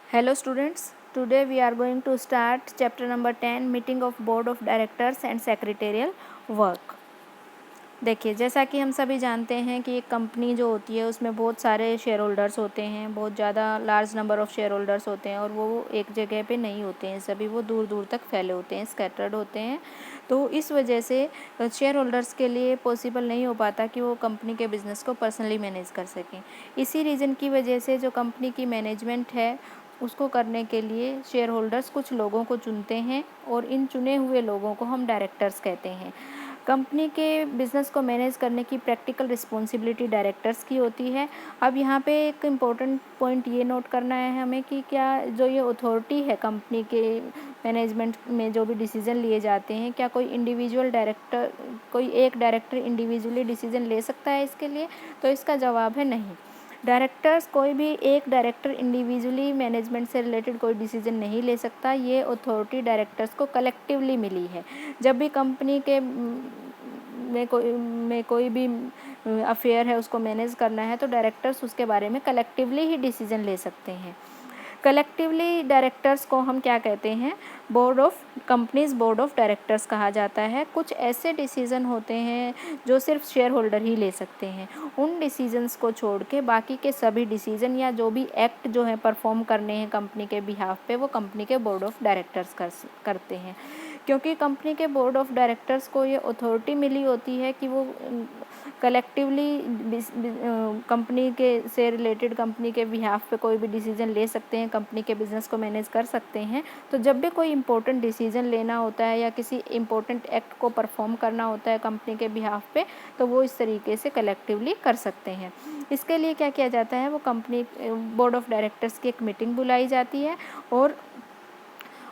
Hello students, today we are going to start chapter number 10 meeting of board of directors and secretarial work। देखिए, जैसा कि हम सभी जानते हैं कि एक कंपनी जो होती है उसमें बहुत सारे शेयर होल्डर्स होते हैं, बहुत ज़्यादा large number of share holders होते हैं और वो एक जगह पे नहीं होते हैं, सभी वो दूर दूर तक फैले होते हैं, स्कैटर्ड होते हैं। तो इस वजह से शेयर होल्डर्स के लिए पॉसिबल नहीं हो पाता कि वो कंपनी के बिज़नेस को पर्सनली मैनेज कर सकें। इसी रीज़न की वजह से जो कंपनी की मैनेजमेंट है उसको करने के लिए शेयर होल्डर्स कुछ लोगों को चुनते हैं और इन चुने हुए लोगों को हम डायरेक्टर्स कहते हैं। कंपनी के बिज़नेस को मैनेज करने की प्रैक्टिकल रिस्पॉन्सिबिलिटी डायरेक्टर्स की होती है। अब यहाँ पे एक इम्पोर्टेंट पॉइंट ये नोट करना है हमें कि क्या जो ये अथॉरिटी है कंपनी के मैनेजमेंट में जो भी डिसीज़न लिए जाते हैं, क्या कोई इंडिविजुअल डायरेक्टर, कोई एक डायरेक्टर इंडिविजुअली डिसीज़न ले सकता है इसके लिए? तो इसका जवाब है नहीं। डायरेक्टर्स, कोई भी एक डायरेक्टर इंडिविजुअली मैनेजमेंट से रिलेटेड कोई डिसीजन नहीं ले सकता। ये अथॉरिटी डायरेक्टर्स को कलेक्टिवली मिली है। जब भी कंपनी के में कोई भी अफेयर है उसको मैनेज करना है तो डायरेक्टर्स उसके बारे में कलेक्टिवली ही डिसीजन ले सकते हैं। कलेक्टिवली डायरेक्टर्स को हम क्या कहते हैं? बोर्ड ऑफ डायरेक्टर्स कहा जाता है। कुछ ऐसे डिसीज़न होते हैं जो सिर्फ शेयर होल्डर ही ले सकते हैं। उन डिसीजंस को छोड़ के बाकी के सभी डिसीजन या जो भी एक्ट जो है परफॉर्म करने हैं कंपनी के बिहाफ पे, वो कंपनी के बोर्ड ऑफ डायरेक्टर्स करते हैं। क्योंकि कंपनी के बोर्ड ऑफ डायरेक्टर्स को ये अथॉरिटी मिली होती है कि वो कलेक्टिवली कंपनी के से रिलेटेड कंपनी के बिहाफ पे कोई भी डिसीजन ले सकते हैं, कंपनी के बिज़नेस को मैनेज कर सकते हैं। तो जब भी कोई इम्पोर्टेंट डिसीजन लेना होता है या किसी इम्पोर्टेंट एक्ट को परफॉर्म करना होता है कंपनी के बिहाफ पे, तो वो इस तरीके से कलेक्टिवली कर सकते हैं। इसके लिए क्या किया जाता है, वो कंपनी बोर्ड ऑफ डायरेक्टर्स की एक मीटिंग बुलाई जाती है और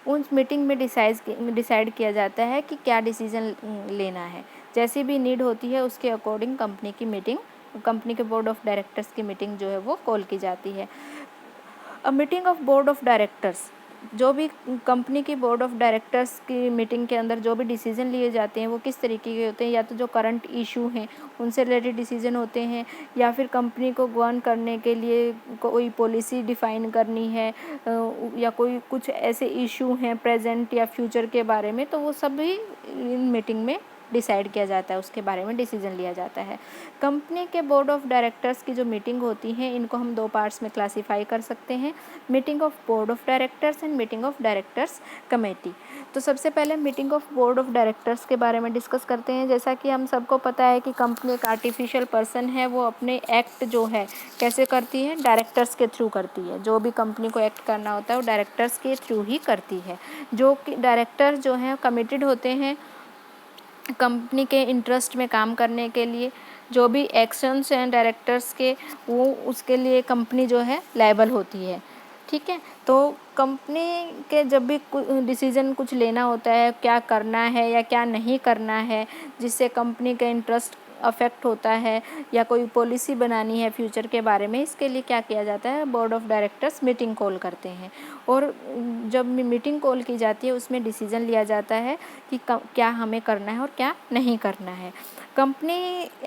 उस मीटिंग में डिसाइड किया जाता है कि क्या डिसीज़न लेना है। जैसी भी नीड होती है उसके अकॉर्डिंग कंपनी के बोर्ड ऑफ डायरेक्टर्स की मीटिंग जो है वो कॉल की जाती है। अ meeting of board of directors, जो भी कंपनी की बोर्ड ऑफ डायरेक्टर्स की मीटिंग के अंदर जो भी डिसीजन लिए जाते हैं वो किस तरीके के होते हैं? या तो जो करंट इशू हैं उनसे रिलेटेड डिसीजन होते हैं, या फिर कंपनी को गवर्न करने के लिए कोई पॉलिसी डिफ़ाइन करनी है, या कोई कुछ ऐसे इशू हैं प्रेजेंट या फ्यूचर के बारे में, तो वो सब भी इन मीटिंग में डिसाइड किया जाता है, उसके बारे में डिसीजन लिया जाता है। कंपनी के बोर्ड ऑफ डायरेक्टर्स की जो मीटिंग होती हैं इनको हम दो पार्ट्स में क्लासीफाई कर सकते हैं, meeting of board of directors and meeting of directors committee. तो सबसे पहले meeting of board of directors के बारे में डिस्कस करते हैं। जैसा कि हम सबको पता है कि कंपनी एक आर्टिफिशियल पर्सन है, वो अपने एक्ट जो है कैसे करती है? डायरेक्टर्स के थ्रू करती है। जो भी कंपनी को एक्ट करना होता है वो डायरेक्टर्स के थ्रू ही करती है। जो कि डायरेक्टर जो हैं कमिटेड होते हैं कंपनी के इंटरेस्ट में काम करने के लिए। जो भी एक्शंस हैं डायरेक्टर्स के, वो उसके लिए कंपनी जो है लायबल होती है। ठीक है, तो कंपनी के जब भी डिसीज़न कुछ लेना होता है, क्या करना है या क्या नहीं करना है जिससे कंपनी का इंटरेस्ट अफेक्ट होता है, या कोई पॉलिसी बनानी है फ्यूचर के बारे में, इसके लिए क्या किया जाता है? Board of directors meeting call करते हैं और जब मीटिंग कॉल की जाती है उसमें डिसीज़न लिया जाता है कि क्या हमें करना है और क्या नहीं करना है। कंपनी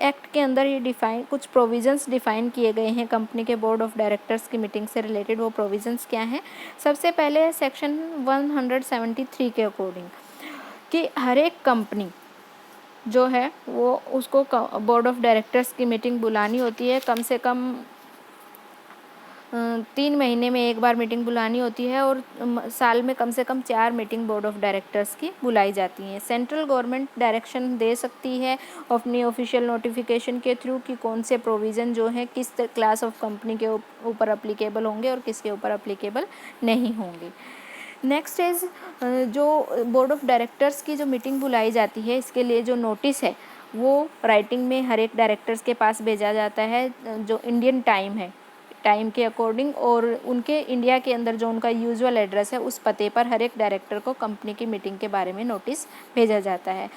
एक्ट के अंदर ये कुछ प्रोविज़न्स डिफ़ाइन किए गए हैं कंपनी के बोर्ड ऑफ डायरेक्टर्स की मीटिंग से रिलेटेड। वो प्रोविज़न्स क्या हैं? सबसे पहले सेक्शन 173 के अकॉर्डिंग कि हर एक कंपनी जो है वो उसको बोर्ड ऑफ डायरेक्टर्स की मीटिंग बुलानी होती है। कम से कम 3 महीने में एक बार मीटिंग बुलानी होती है और साल में कम से कम 4 मीटिंग बोर्ड ऑफ डायरेक्टर्स की बुलाई जाती हैं। सेंट्रल गवर्नमेंट डायरेक्शन दे सकती है अपनी ऑफिशियल नोटिफिकेशन के थ्रू कि कौन से प्रोविज़न जो है किस क्लास ऑफ कंपनी के ऊपर अप्लीकेबल होंगे और किसके ऊपर अप्लीकेबल नहीं होंगे। नेक्स्ट इज़ जो बोर्ड ऑफ डायरेक्टर्स की जो मीटिंग बुलाई जाती है इसके लिए जो नोटिस है वो राइटिंग में हर एक डायरेक्टर्स के पास भेजा जाता है, जो इंडियन टाइम के अकॉर्डिंग, और उनके इंडिया के अंदर जो उनका यूजुअल एड्रेस है उस पते पर हर एक डायरेक्टर को कंपनी की मीटिंग के बारे में नोटिस भेजा जाता है।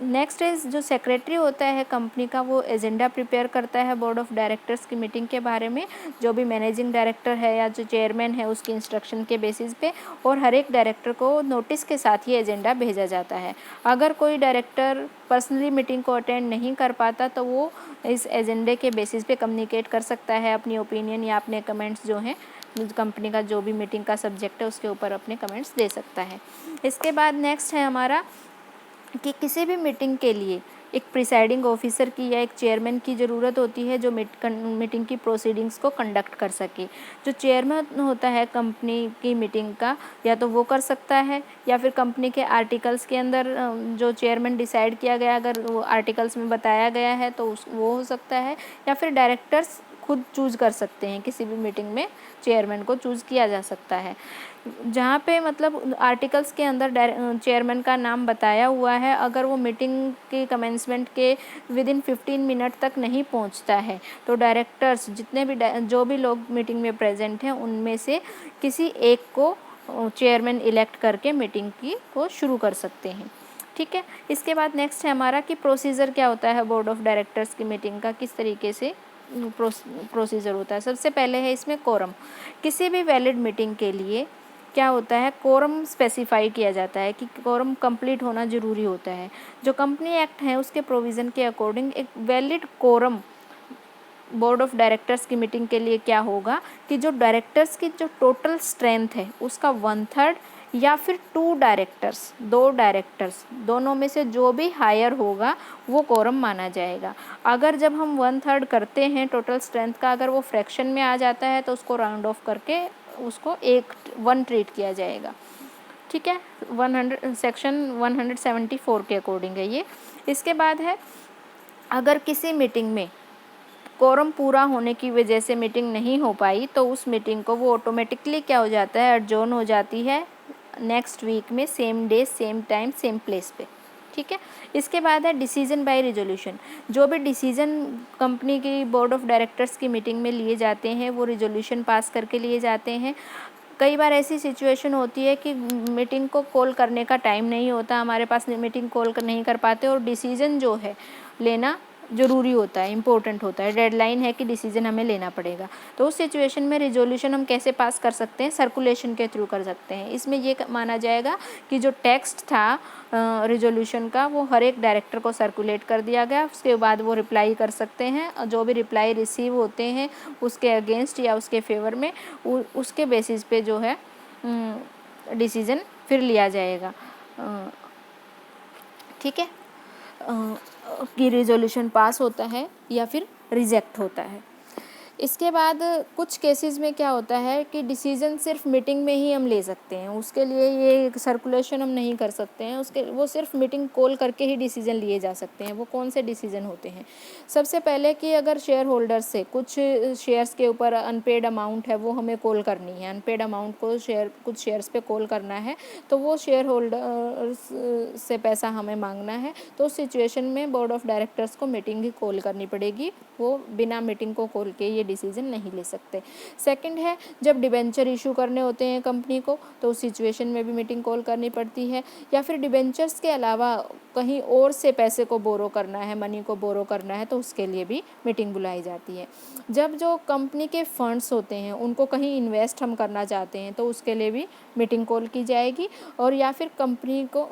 नेक्स्ट इज़ जो सेक्रेटरी होता है कंपनी का, वो एजेंडा प्रिपेयर करता है बोर्ड ऑफ डायरेक्टर्स की मीटिंग के बारे में, जो भी मैनेजिंग डायरेक्टर है या जो चेयरमैन है उसकी इंस्ट्रक्शन के बेसिस पे, और हर एक डायरेक्टर को नोटिस के साथ ही एजेंडा भेजा जाता है। अगर कोई डायरेक्टर पर्सनली मीटिंग को अटेंड नहीं कर पाता तो वो इस एजेंडे के बेसिस पे कम्युनिकेट कर सकता है अपनी ओपिनियन या अपने कमेंट्स जो हैं कंपनी का जो भी मीटिंग का सब्जेक्ट है उसके ऊपर अपने कमेंट्स दे सकता है। इसके बाद नेक्स्ट है हमारा कि किसी भी मीटिंग के लिए एक प्रिसाइडिंग ऑफिसर की या एक चेयरमैन की ज़रूरत होती है जो मीटिंग की प्रोसीडिंग्स को कंडक्ट कर सके। जो चेयरमैन होता है कंपनी की मीटिंग का, या तो वो कर सकता है या फिर कंपनी के आर्टिकल्स के अंदर जो चेयरमैन डिसाइड किया गया, अगर वो आर्टिकल्स में बताया गया है तो वो हो सकता है, या फिर डायरेक्टर्स खुद चूज़ कर सकते हैं। किसी भी मीटिंग में चेयरमैन को चूज़ किया जा सकता है। जहाँ पे मतलब आर्टिकल्स के अंदर चेयरमैन का नाम बताया हुआ है, अगर वो मीटिंग के कमेंसमेंट के विदिन 15 मिनट तक नहीं पहुँचता है तो डायरेक्टर्स जितने भी जो भी लोग मीटिंग में प्रेजेंट हैं उनमें से किसी एक को चेयरमैन इलेक्ट करके मीटिंग को शुरू कर सकते हैं। ठीक है। इसके बाद नेक्स्ट है हमारा कि प्रोसीजर क्या होता है बोर्ड ऑफ डायरेक्टर्स की मीटिंग का, किस तरीके से प्रोसीजर होता है। सबसे पहले है इसमें कोरम। किसी भी वैलिड मीटिंग के लिए क्या होता है, कोरम स्पेसिफाई किया जाता है कि कोरम कंप्लीट होना ज़रूरी होता है। जो कंपनी एक्ट है उसके प्रोविज़न के अकॉर्डिंग एक valid quorum board of directors की मीटिंग के लिए क्या होगा कि जो डायरेक्टर्स की जो टोटल स्ट्रेंथ है उसका 1/3 या फिर 2 डायरेक्टर्स, 2 डायरेक्टर्स दोनों में से जो भी हायर होगा वो कोरम माना जाएगा। अगर जब हम 1/3 करते हैं टोटल स्ट्रेंथ का, अगर वो फ्रैक्शन में आ जाता है तो उसको राउंड ऑफ करके उसको 1 ट्रीट किया जाएगा। ठीक है। 100 सेक्शन 174 के अकॉर्डिंग है ये। इसके बाद है अगर किसी मीटिंग में कोरम पूरा होने की वजह से मीटिंग नहीं हो पाई तो उस मीटिंग को वो ऑटोमेटिकली क्या हो जाता है, एडजॉर्न हो जाती है नेक्स्ट वीक में, same day same time same place पे। ठीक है। इसके बाद है डिसीजन बाय रिजोल्यूशन। जो भी डिसीजन कंपनी की बोर्ड ऑफ डायरेक्टर्स की मीटिंग में लिए जाते हैं वो रिजोल्यूशन पास करके लिए जाते हैं। कई बार ऐसी सिचुएशन होती है कि मीटिंग को कॉल करने का टाइम नहीं होता, हमारे पास मीटिंग कॉल नहीं कर पाते और डिसीजन जो है लेना ज़रूरी होता है, इम्पोर्टेंट होता है, डेडलाइन है कि डिसीजन हमें लेना पड़ेगा। तो उस सिचुएशन में रिजोल्यूशन हम कैसे पास कर सकते हैं, सर्कुलेशन के थ्रू कर सकते हैं। इसमें ये माना जाएगा कि जो टेक्स्ट था रिजोल्यूशन का वो हर एक डायरेक्टर को सर्कुलेट कर दिया गया, उसके बाद वो रिप्लाई कर सकते हैं और जो भी रिप्लाई रिसीव होते हैं उसके अगेंस्ट या उसके फेवर में उसके बेसिस पे जो है डिसीज़न फिर लिया जाएगा। ठीक है। कि रिजोल्यूशन पास होता है या फिर रिजेक्ट होता है। इसके बाद कुछ केसेस में क्या होता है कि डिसीज़न सिर्फ मीटिंग में ही हम ले सकते हैं, उसके लिए ये सर्कुलेशन हम नहीं कर सकते हैं, उसके वो सिर्फ मीटिंग कॉल करके ही डिसीज़न लिए जा सकते हैं। वो कौन से डिसीज़न होते हैं, सबसे पहले कि अगर शेयर होल्डर से कुछ शेयर्स के ऊपर अनपेड अमाउंट है वो हमें कॉल करनी है, अनपेड अमाउंट को कुछ शेयर्स पे कॉल करना है तो वो शेयर होल्डर से पैसा हमें मांगना है, तो उस सिचुएशन में बोर्ड ऑफ डायरेक्टर्स को मीटिंग ही कॉल करनी पड़ेगी। वो बिना मीटिंग को कॉल के ये डिसीजन नहीं ले सकते। सेकंड है जब डिबेंचर इशू करने होते हैं कंपनी को तो उस सिचुएशन में भी मीटिंग कॉल करनी पड़ती है, या फिर डिबेंचर्स के अलावा कहीं और से पैसे को बोरो करना है, मनी को बोरो करना है तो उसके लिए भी मीटिंग बुलाई जाती है। जब जो कंपनी के फंड्स होते हैं उनको कहीं इन्वेस्ट हम करना चाहते हैं तो उसके लिए भी मीटिंग कॉल की जाएगी, और या फिर कंपनी को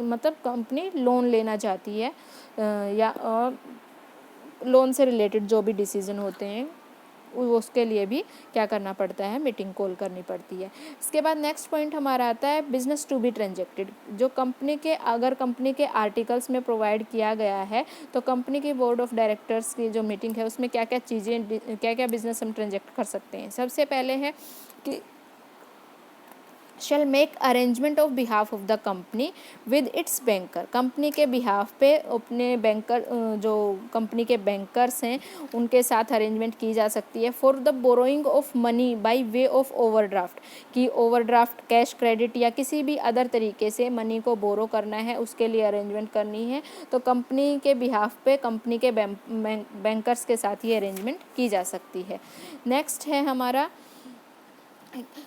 मतलब कंपनी लोन लेना चाहती है या लोन से रिलेटेड जो भी डिसीजन होते हैं उसके लिए भी क्या करना पड़ता है, मीटिंग कॉल करनी पड़ती है। इसके बाद नेक्स्ट पॉइंट हमारा आता है बिजनेस टू बी ट्रांजैक्टेड। जो कंपनी के अगर कंपनी के आर्टिकल्स में प्रोवाइड किया गया है तो कंपनी की बोर्ड ऑफ डायरेक्टर्स की जो मीटिंग है उसमें क्या क्या चीज़ें, क्या क्या बिजनेस हम ट्रांजैक्ट कर सकते हैं। सबसे पहले है कि shall make arrangement of behalf of the company with its banker। Company के बिहाफ पे अपने बैंकर जो कंपनी के बैंकर्स हैं उनके साथ अरेंजमेंट की जा सकती है। For the borrowing of money by way of overdraft, कि ओवरड्राफ्ट, कैश क्रेडिट या किसी भी अदर तरीके से मनी को बोरो करना है उसके लिए अरेंजमेंट करनी है तो कंपनी के बिहाफ पे कंपनी के बैंकर्स के साथ ही अरेंजमेंट की जा सकती है। नेक्स्ट है हमारा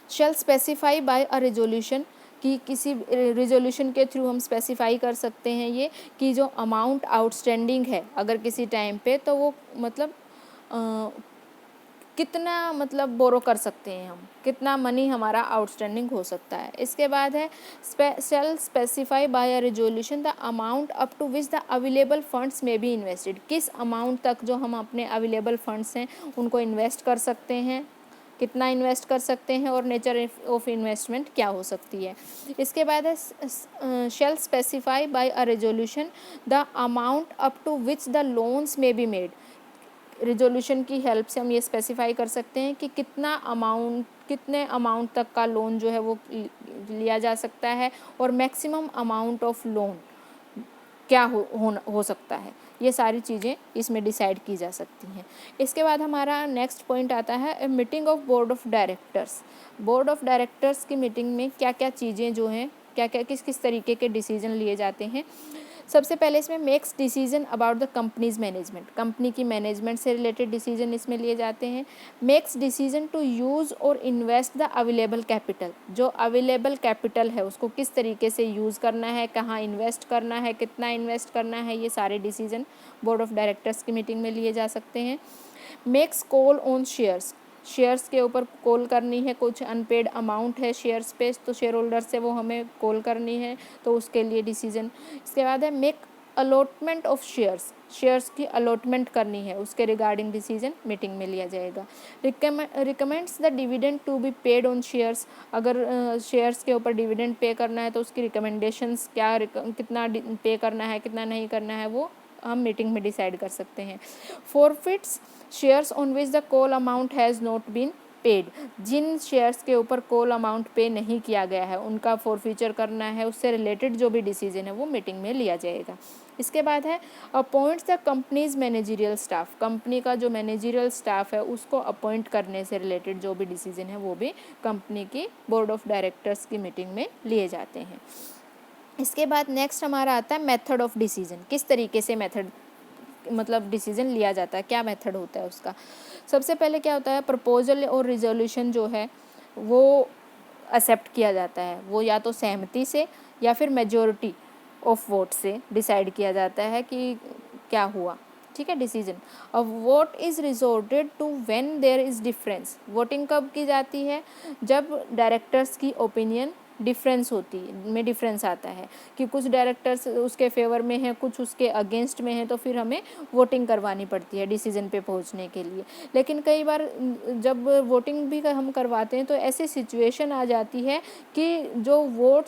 शैल स्पेसिफाई बाय अ रिजोल्यूशन, कि किसी रिजोल्यूशन के थ्रू हम स्पेसिफाई कर सकते हैं ये कि जो अमाउंट आउटस्टैंडिंग है अगर किसी टाइम पे तो वो मतलब कितना मतलब बोरो कर सकते हैं हम, कितना मनी हमारा आउटस्टैंडिंग हो सकता है। इसके बाद है shall specify by a resolution the amount up to which the available funds may be invested, किस अमाउंट तक जो हम अपने अवेलेबल फंड्स हैं उनको इन्वेस्ट कर सकते हैं कितना इन्वेस्ट कर सकते हैं और नेचर ऑफ इन्वेस्टमेंट क्या हो सकती है। इसके बाद है shall specified by a resolution the amount up to which the loans may be made. Resolution की हेल्प से हम ये स्पेसिफाई कर सकते हैं कि कितने अमाउंट तक का लोन जो है वो लिया जा सकता है और मैक्सिमम अमाउंट ऑफ लोन क्या हो सकता है। ये सारी चीज़ें इसमें डिसाइड की जा सकती हैं। इसके बाद हमारा नेक्स्ट पॉइंट आता है meeting of board of directors. Board of directors की मीटिंग में क्या क्या चीज़ें जो हैं, क्या क्या किस किस तरीके के डिसीजन लिए जाते हैं। सबसे पहले इसमें makes decision about the companies management, company की मैनेजमेंट से रिलेटेड डिसीजन इसमें लिए जाते हैं। मेक्स डिसीजन टू यूज़ और इन्वेस्ट द अवेलेबल कैपिटल, जो अवेलेबल कैपिटल है उसको किस तरीके से यूज़ करना है, कहाँ इन्वेस्ट करना है, कितना इन्वेस्ट करना है, ये सारे डिसीजन बोर्ड ऑफ डायरेक्टर्स की मीटिंग में लिए जा सकते हैं। Makes call on shares, shares के ऊपर कॉल करनी है, कुछ अनपेड अमाउंट है शेयर्स पे तो शेयर होल्डर से वो हमें कॉल करनी है तो उसके लिए डिसीजन। इसके बाद है make allotment of shares, shares की अलॉटमेंट करनी है उसके रिगार्डिंग डिसीजन मीटिंग में लिया जाएगा। Recommends the dividend to be paid on shares, अगर शेयर्स के ऊपर डिविडेंड पे करना है तो उसकी रिकमेंडेशंस क्या, कितना पे करना है कितना नहीं करना है वो हम मीटिंग में डिसाइड कर सकते हैं। Forfeits shares on which the call amount has not been paid, जिन शेयर्स के ऊपर कॉल अमाउंट पे नहीं किया गया है उनका फॉरफीचर करना है, उससे रिलेटेड जो भी डिसीजन है वो मीटिंग में लिया जाएगा। इसके बाद है appoints the companies managerial staff, company का जो मैनेजरियल स्टाफ है उसको अपॉइंट करने से रिलेटेड जो भी डिसीजन है वो भी कंपनी की बोर्ड ऑफ डायरेक्टर्स की मीटिंग में लिए जाते हैं। इसके बाद नेक्स्ट हमारा आता है मेथड ऑफ डिसीजन, किस तरीके से मेथड मतलब डिसीजन लिया जाता है, क्या मेथड होता है उसका। सबसे पहले क्या होता है, प्रपोजल और रिजोल्यूशन जो है वो एक्सेप्ट किया जाता है, वो या तो सहमति से या फिर मेजॉरिटी ऑफ वोट से डिसाइड किया जाता है कि क्या हुआ, ठीक है डिसीजन। अब vote is resorted to when there is difference, voting कब की जाती है, जब डायरेक्टर्स की ओपिनियन डिफरेंस होती है, में डिफरेंस आता है कि कुछ डायरेक्टर्स उसके फेवर में हैं, कुछ उसके अगेंस्ट में हैं, तो फिर हमें वोटिंग करवानी पड़ती है डिसीजन पे पहुंचने के लिए। लेकिन कई बार जब वोटिंग भी हम करवाते हैं तो ऐसी सिचुएशन आ जाती है कि जो वोट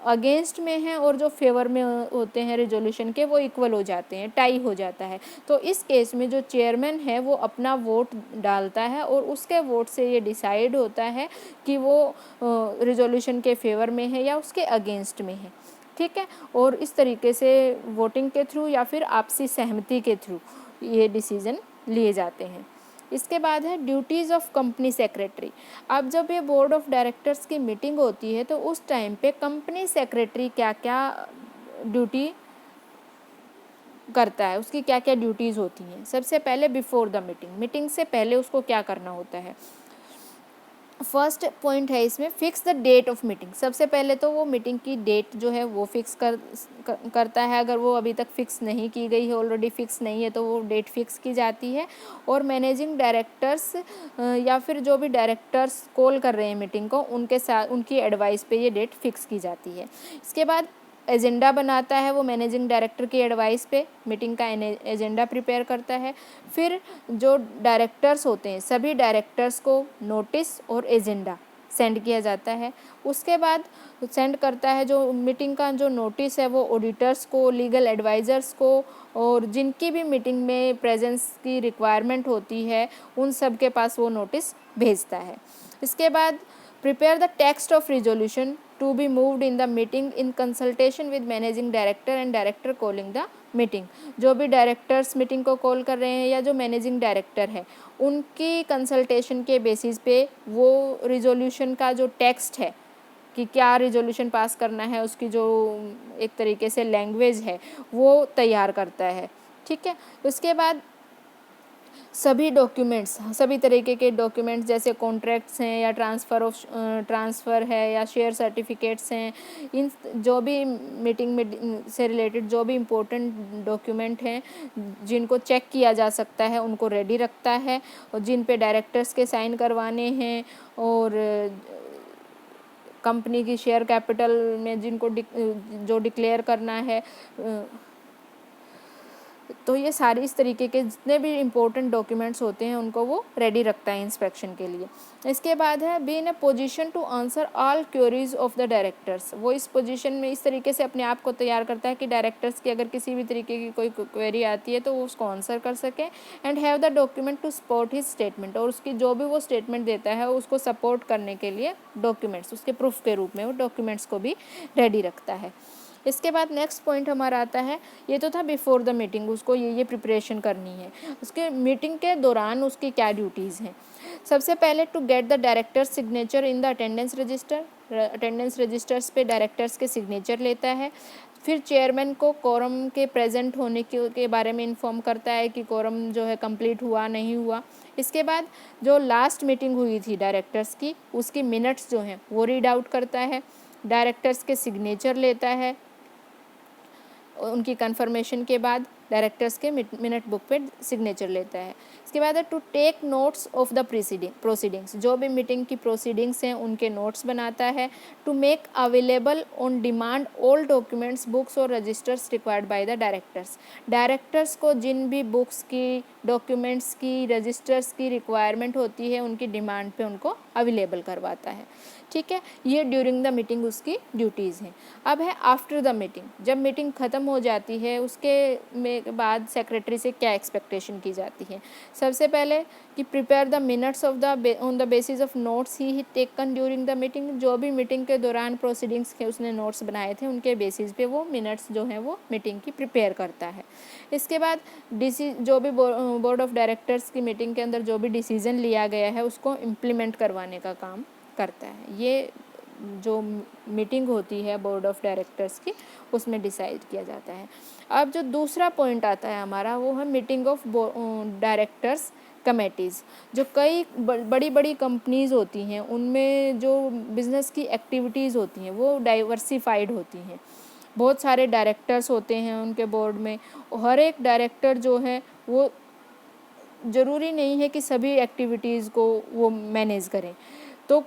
अगेंस्ट में हैं और जो फेवर में होते हैं रेजोल्यूशन के वो इक्वल हो जाते हैं, टाई हो जाता है। तो इस केस में जो चेयरमैन है वो अपना वोट डालता है और उसके वोट से ये डिसाइड होता है कि वो रेजोल्यूशन के फेवर में है या उसके अगेंस्ट में है, ठीक है। और इस तरीके से वोटिंग के थ्रू या फिर आपसी सहमति के थ्रू ये डिसीजन लिए जाते हैं। इसके बाद है ड्यूटीज़ ऑफ कंपनी सेक्रेटरी। अब जब ये बोर्ड ऑफ डायरेक्टर्स की मीटिंग होती है तो उस टाइम पे कंपनी सेक्रेटरी क्या क्या ड्यूटी करता है, उसकी क्या क्या ड्यूटीज़ होती हैं। सबसे पहले बिफोर द मीटिंग, मीटिंग से पहले उसको क्या करना होता है। फर्स्ट पॉइंट है इसमें fix the date of meeting, सबसे पहले तो वो मीटिंग की डेट जो है वो फिक्स करता है। अगर वो अभी तक फिक्स नहीं की गई है, ऑलरेडी फिक्स नहीं है, तो वो डेट फिक्स की जाती है। और मैनेजिंग डायरेक्टर्स या फिर जो भी डायरेक्टर्स कॉल कर रहे हैं मीटिंग को, उनके साथ उनकी एडवाइस पे ये डेट फिक्स की जाती है। इसके बाद एजेंडा बनाता है वो मैनेजिंग डायरेक्टर की एडवाइस पे, मीटिंग का एजेंडा प्रिपेयर करता है। फिर जो डायरेक्टर्स होते हैं सभी डायरेक्टर्स को नोटिस और एजेंडा सेंड किया जाता है। उसके बाद सेंड करता है जो मीटिंग का जो नोटिस है वो ऑडिटर्स को, लीगल एडवाइज़र्स को और जिनकी भी मीटिंग में प्रेजेंस की रिक्वायरमेंट होती है उन सब के पास वो नोटिस भेजता है। इसके बाद prepare the text of resolution to be moved in the meeting in consultation with managing director and director calling the meeting. जो भी डायरेक्टर्स मीटिंग को कॉल कर रहे हैं या जो मैनेजिंग डायरेक्टर है उनकी कंसल्टेशन के बेसिस पे वो रिजोल्यूशन का जो टेक्स्ट है कि क्या रिजोल्यूशन पास करना है, उसकी जो एक तरीके से लैंग्वेज है वो तैयार करता है, ठीक है। उसके बाद सभी डॉक्यूमेंट्स, सभी तरीके के डॉक्यूमेंट्स जैसे कॉन्ट्रैक्ट्स हैं या ट्रांसफ़र है या शेयर सर्टिफिकेट्स हैं, इन जो भी मीटिंग में से रिलेटेड जो भी इम्पोर्टेंट डॉक्यूमेंट हैं जिनको चेक किया जा सकता है उनको रेडी रखता है, और जिन पे डायरेक्टर्स के साइन करवाने हैं और कंपनी की शेयर कैपिटल में जिनको जो डिक्लेयर करना है, तो ये सारी इस तरीके के जितने भी इम्पोर्टेंट डॉक्यूमेंट्स होते हैं उनको वो रेडी रखता है इंस्पेक्शन के लिए। इसके बाद है be in a position to answer all queries of the directors. वो इस पोजीशन में इस तरीके से अपने आप को तैयार करता है कि डायरेक्टर्स की अगर किसी भी तरीके की कोई क्वेरी आती है तो वो उसको आंसर कर सके। And have the document to support his statement, और उसकी जो भी वो स्टेटमेंट देता है उसको सपोर्ट करने के लिए डॉक्यूमेंट्स, उसके प्रूफ के रूप में वो डॉक्यूमेंट्स को भी रेडी रखता है। इसके बाद नेक्स्ट पॉइंट हमारा आता है, ये तो था बिफोर द मीटिंग, उसको ये प्रिपरेशन करनी है। उसके मीटिंग के दौरान उसकी क्या ड्यूटीज़ हैं। सबसे पहले to get the director signature in the attendance register, attendance registers पे डायरेक्टर्स के सिग्नेचर लेता है। फिर चेयरमैन को कोरम के प्रेजेंट होने के बारे में इन्फॉर्म करता है कि कोरम जो है कंप्लीट हुआ नहीं हुआ। इसके बाद जो लास्ट मीटिंग हुई थी डायरेक्टर्स की, उसकी मिनट्स जो हैं वो रीड आउट करता है, डायरेक्टर्स के सिग्नेचर लेता है। उनकी कंफर्मेशन के बाद डायरेक्टर्स के मिनट बुक पे सिग्नेचर लेता है। इसके बाद है to take notes of the proceedings, जो भी मीटिंग की प्रोसीडिंग्स हैं उनके नोट्स बनाता है। To make available on demand all documents, books और registers required by the directors. Directors को जिन भी बुक्स की, डॉक्यूमेंट्स की, रजिस्टर्स की रिक्वायरमेंट होती है उनकी डिमांड पे उनको अवेलेबल करवाता है। ठीक है, ये ड्यूरिंग द मीटिंग उसकी ड्यूटीज़ हैं। अब है आफ्टर द मीटिंग, जब मीटिंग ख़त्म हो जाती है उसके बाद सेक्रेटरी से क्या एक्सपेक्टेशन की जाती है। सबसे पहले कि prepare the minutes of the on the basis of notes he taken during the meeting, जो भी मीटिंग के दौरान प्रोसीडिंग्स के उसने नोट्स बनाए थे उनके बेसिस पे वो मिनट्स जो हैं वो मीटिंग की प्रिपेयर करता है। इसके बाद जो भी बोर्ड ऑफ डायरेक्टर्स की मीटिंग के अंदर जो भी डिसीज़न लिया गया है उसको इम्प्लीमेंट करवाने का काम करता है। ये जो मीटिंग होती है बोर्ड ऑफ डायरेक्टर्स की उसमें डिसाइड किया जाता है। अब जो दूसरा पॉइंट आता है हमारा वो है मीटिंग ऑफ डायरेक्टर्स कमेटीज़। जो कई बड़ी बड़ी कंपनीज़ होती हैं उनमें जो बिज़नेस की एक्टिविटीज़ होती हैं वो डाइवर्सिफाइड होती हैं। बहुत सारे डायरेक्टर्स होते हैं उनके बोर्ड में, हर एक डायरेक्टर जो है वो ज़रूरी नहीं है कि सभी एक्टिविटीज़ को वो मैनेज करें। तो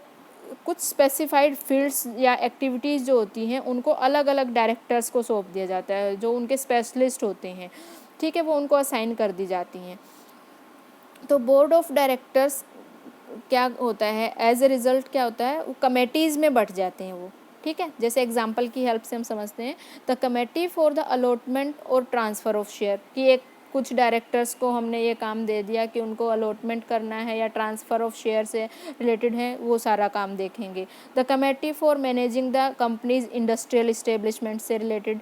कुछ स्पेसिफाइड फील्ड्स या एक्टिविटीज़ जो होती हैं उनको अलग अलग डायरेक्टर्स को सौंप दिया जाता है, जो उनके स्पेशलिस्ट होते हैं। ठीक है, वो उनको असाइन कर दी जाती हैं। तो बोर्ड ऑफ डायरेक्टर्स क्या होता है, एज ए रिज़ल्ट क्या होता है, वो कमेटीज़ में बट जाते हैं वो। ठीक है, जैसे एग्जांपल की हेल्प से हम समझते हैं, the committee for the allotment और ट्रांसफ़र ऑफ शेयर, कि एक कुछ डायरेक्टर्स को हमने ये काम दे दिया कि उनको अलॉटमेंट करना है या ट्रांसफ़र ऑफ शेयर से रिलेटेड है, वो सारा काम देखेंगे। The committee for managing the companies industrial establishment से रिलेटेड,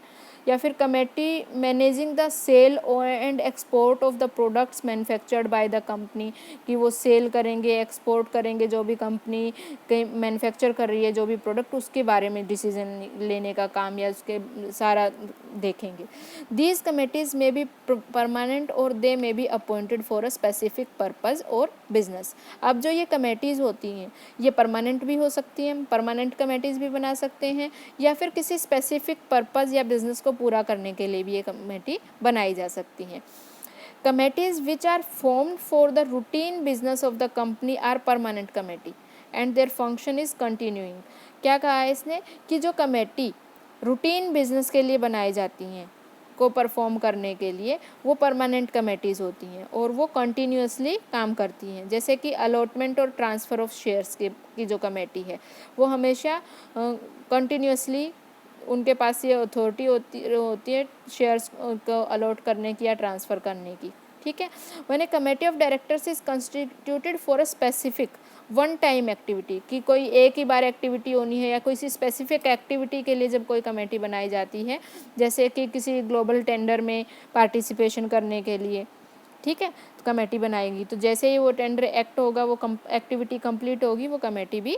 या फिर committee managing the sale and export of the products manufactured by the company, कि वो सेल करेंगे, एक्सपोर्ट करेंगे, जो भी कंपनी कहीं मैन्युफैक्चर कर रही है जो भी प्रोडक्ट उसके बारे में डिसीजन लेने का काम या उसके सारा देखेंगे। दीज कमेटीज़ में बी परमानेंट और दे में be appointed for a specific purpose और बिजनेस। अब जो ये कमेटीज़ होती हैं ये परमानेंट भी हो सकती हैं, परमानेंट कमेटीज़ भी बना सकते हैं, या फिर किसी स्पेसिफिक पर्पज़ या बिजनेस को पूरा करने के लिए भी ये कमेटी बनाई जा सकती हैं। Committees which are formed for the routine business of the company are permanent committee and their function is continuing. क्या कहा है इसने कि जो कमेटी रूटीन बिजनेस के लिए बनाई जाती हैं को परफॉर्म करने के लिए वो परमानेंट कमेटीज़ होती हैं और वो कंटिन्यूसली काम करती हैं। जैसे कि अलॉटमेंट और ट्रांसफ़र ऑफ शेयर्स की जो कमेटी है वो हमेशा कंटिन्यूसली उनके पास ये अथॉरिटी होती है शेयर्स को अलॉट करने की या ट्रांसफ़र करने की। ठीक है, when A committee of directors is constituted for a specific one time activity, कि कोई एक ही बार एक्टिविटी होनी है या कोई सी स्पेसिफिक एक्टिविटी के लिए जब कोई कमेटी बनाई जाती है, जैसे कि किसी ग्लोबल टेंडर में पार्टिसिपेशन करने के लिए, ठीक है, तो कमेटी बनाएगी। तो जैसे ही वो टेंडर एक्ट होगा, वो एक्टिविटी कंप्लीट होगी, वो कमेटी भी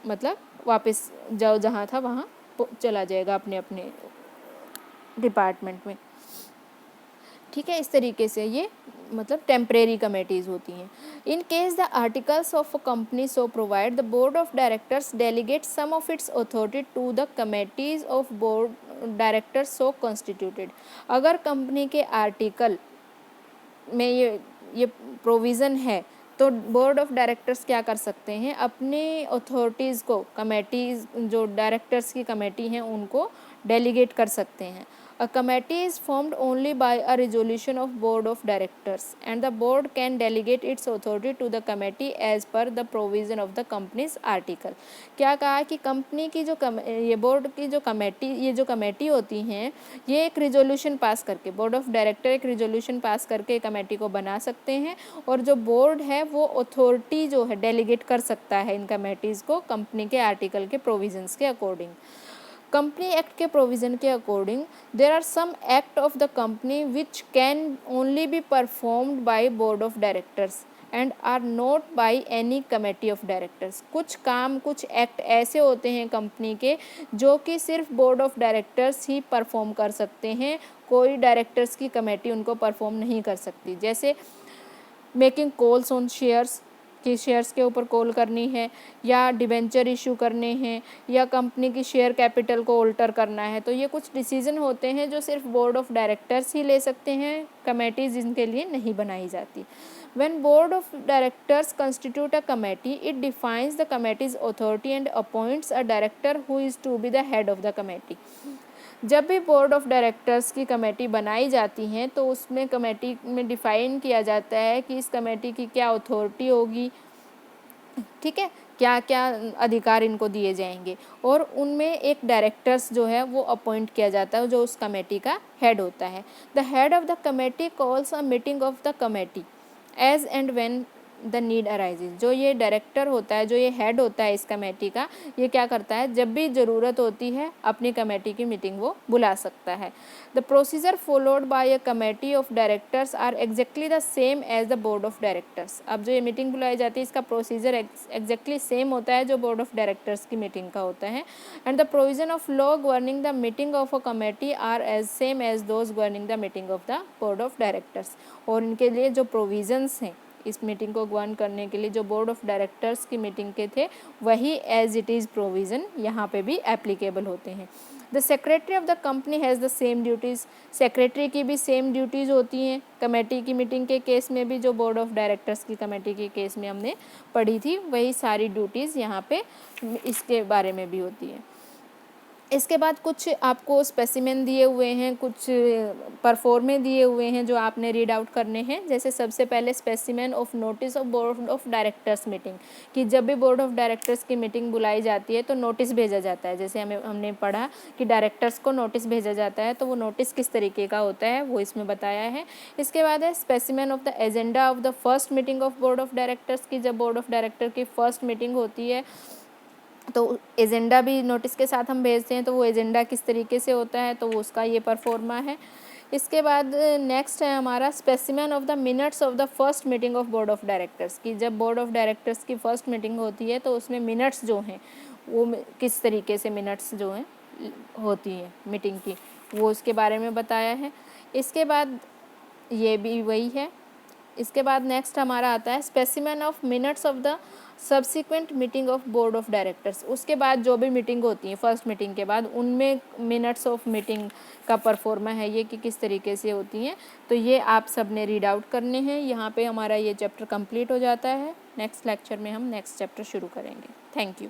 मतलब वापस जाओ जहाँ था वहाँ चला जाएगा अपने अपने डिपार्टमेंट में। ठीक है, इस तरीके से ये मतलब टेम्परेरी कमेटीज़ होती हैं। In case the articles of a company so provide, the board of directors delegate some of its authority to the committees of board directors so constituted. अगर कंपनी के आर्टिकल में ये प्रोविज़न है तो board of directors क्या कर सकते हैं, अपनी अथॉरिटीज़ को कमेटीज़ जो डायरेक्टर्स की कमेटी हैं उनको डेलीगेट कर सकते हैं। A committee is formed only by a resolution of board of directors and the board can delegate its authority to the committee as per the provision of the company's article। क्या कहा कि company की जो ये board की जो committee होती हैं, ये एक रिजोल्यूशन पास करके, बोर्ड ऑफ डायरेक्टर एक रिजोल्यूशन पास करके कमेटी को बना सकते हैं और जो बोर्ड है वो अथॉरिटी जो है डेलीगेट कर सकता है इन कमेटीज़ को कंपनी के आर्टिकल के प्रोविजंस के अकॉर्डिंग। कंपनी एक्ट के प्रोविज़न के according there are some act of the company which can only be performed by board of directors and are not by any committee of directors. कुछ काम, कुछ act ऐसे होते हैं company के जो कि सिर्फ board of directors he perform कर सकते हैं, कोई डायरेक्टर्स की कमेटी उनको परफॉर्म नहीं कर सकती। जैसे मेकिंग कॉल्स ऑन शेयर्स, कि शेयर्स के ऊपर कॉल करनी है, या डिबेंचर इशू करने हैं, या कंपनी की शेयर कैपिटल को ऑल्टर करना है। तो ये कुछ डिसीजन होते हैं जो सिर्फ बोर्ड ऑफ डायरेक्टर्स ही ले सकते हैं, कमेटीज इनके लिए नहीं बनाई जाती। When board of directors constitute a committee, it defines the committee's authority and appoints a director who is to be the head of the committee। जब भी बोर्ड ऑफ डायरेक्टर्स की कमेटी बनाई जाती हैं तो उसमें कमेटी में डिफ़ाइन किया जाता है कि इस कमेटी की क्या अथॉरिटी होगी, ठीक है, क्या क्या अधिकार इनको दिए जाएंगे, और उनमें एक डायरेक्टर्स जो है वो अपॉइंट किया जाता है जो उस कमेटी का हेड होता है। The head of the committee calls a meeting of the committee as and when the need arises. जो ये डायरेक्टर होता है, जो ये हेड होता है इस कमेटी का, ये क्या करता है, जब भी ज़रूरत होती है अपनी कमेटी की मीटिंग वो बुला सकता है। The procedure followed by a committee of directors are exactly the same as the board of directors. अब जो ये मीटिंग बुलाई जाती है इसका प्रोसीजर एग्जैक्टली सेम होता है जो बोर्ड ऑफ डायरेक्टर्स की मीटिंग का होता है। And the provision of law governing the meeting of a committee are as same as those governing the meeting of the board of directors. और इनके लिए जो प्रोविजंस हैं इस मीटिंग को गवर्न करने के लिए जो बोर्ड ऑफ डायरेक्टर्स की मीटिंग के थे, वही एज इट इज़ प्रोविज़न यहाँ पे भी एप्लीकेबल होते हैं। The secretary of the company has the same duties. Secretary की भी सेम ड्यूटीज़ होती हैं कमेटी की मीटिंग के केस में भी, जो बोर्ड ऑफ डायरेक्टर्स की कमेटी के केस में हमने पढ़ी थी, वही सारी ड्यूटीज़ यहाँ पे इसके बारे में भी होती है। इसके बाद कुछ आपको स्पेसिमेन दिए हुए हैं, कुछ परफॉर्मे दिए हुए हैं जो आपने रीड आउट करने हैं। जैसे सबसे पहले specimen of notice of board of directors meeting, कि जब भी बोर्ड ऑफ डायरेक्टर्स की मीटिंग बुलाई जाती है तो नोटिस भेजा जाता है। जैसे हमने पढ़ा कि डायरेक्टर्स को नोटिस भेजा जाता है, तो वो नोटिस किस तरीके का होता है वो इसमें बताया है। इसके बाद है specimen of the agenda of the first meeting of board of directors, की जब बोर्ड ऑफ डायरेक्टर की फर्स्ट मीटिंग होती है तो एजेंडा भी नोटिस के साथ हम भेजते हैं, तो वो एजेंडा किस तरीके से होता है, तो वो उसका ये परफॉर्मा है। इसके बाद नेक्स्ट है हमारा specimen of the minutes of the first meeting of board of directors, की जब बोर्ड ऑफ डायरेक्टर्स की फर्स्ट मीटिंग होती है तो उसमें मिनट्स जो हैं वो किस तरीके से मिनट्स जो हैं होती हैं मीटिंग की, वो उसके बारे में बताया है। इसके बाद ये भी वही है। इसके बाद नेक्स्ट हमारा आता है specimen of minutes of the subsequent meeting of board of directors. उसके बाद जो भी मीटिंग होती है फर्स्ट मीटिंग के बाद, उनमें मिनट्स ऑफ मीटिंग का परफॉर्मा है ये कि किस तरीके से होती हैं, तो ये आप सब ने रीड आउट करने हैं। यहाँ पे हमारा ये चैप्टर कंप्लीट हो जाता है। नेक्स्ट लेक्चर में हम नेक्स्ट चैप्टर शुरू करेंगे। Thank you.